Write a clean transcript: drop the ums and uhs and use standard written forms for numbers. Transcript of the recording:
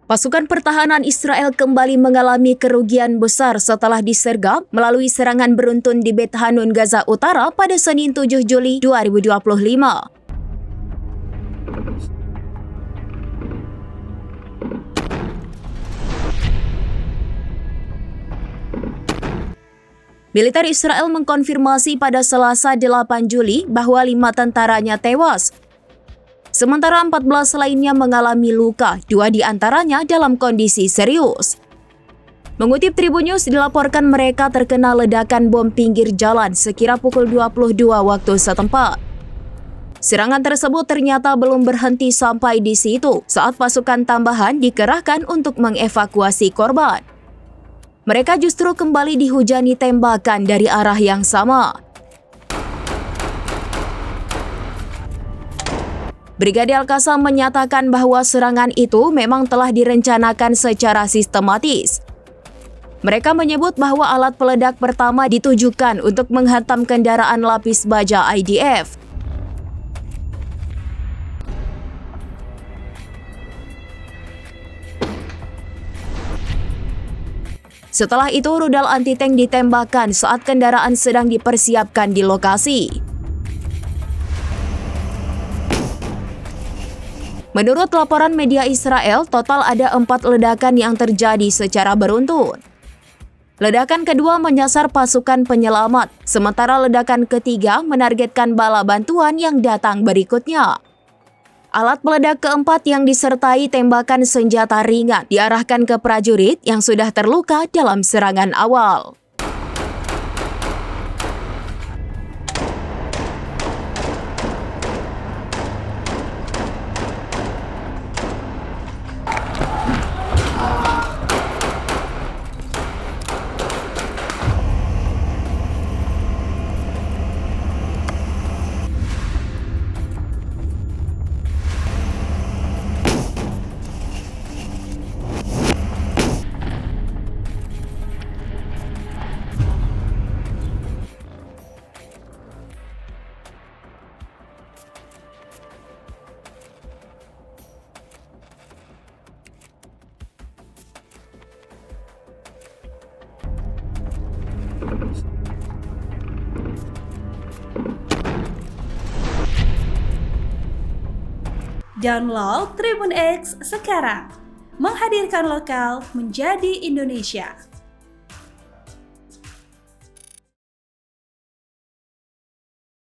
Pasukan pertahanan Israel kembali mengalami kerugian besar setelah disergap melalui serangan beruntun di Bet Hanun, Gaza Utara pada Senin 7 Juli 2025. Militer Israel mengkonfirmasi pada Selasa 8 Juli bahwa 5 tentaranya tewas. Sementara 14 lainnya mengalami luka, 2 di antaranya dalam kondisi serius. Mengutip Tribun News, dilaporkan mereka terkena ledakan bom pinggir jalan sekira pukul 22 waktu setempat. Serangan tersebut ternyata belum berhenti sampai di situ saat pasukan tambahan dikerahkan untuk mengevakuasi korban. Mereka justru kembali dihujani tembakan dari arah yang sama. Brigadir Al-Qassam menyatakan bahwa serangan itu memang telah direncanakan secara sistematis. Mereka menyebut bahwa alat peledak pertama ditujukan untuk menghantam kendaraan lapis baja IDF. Setelah itu, rudal anti-tank ditembakkan saat kendaraan sedang dipersiapkan di lokasi. Menurut laporan media Israel, total ada 4 ledakan yang terjadi secara beruntun. Ledakan kedua menyasar pasukan penyelamat, sementara ledakan ketiga menargetkan bala bantuan yang datang berikutnya. Alat peledak keempat yang disertai tembakan senjata ringan diarahkan ke prajurit yang sudah terluka dalam serangan awal. Download Tribun X sekarang, menghadirkan lokal menjadi Indonesia.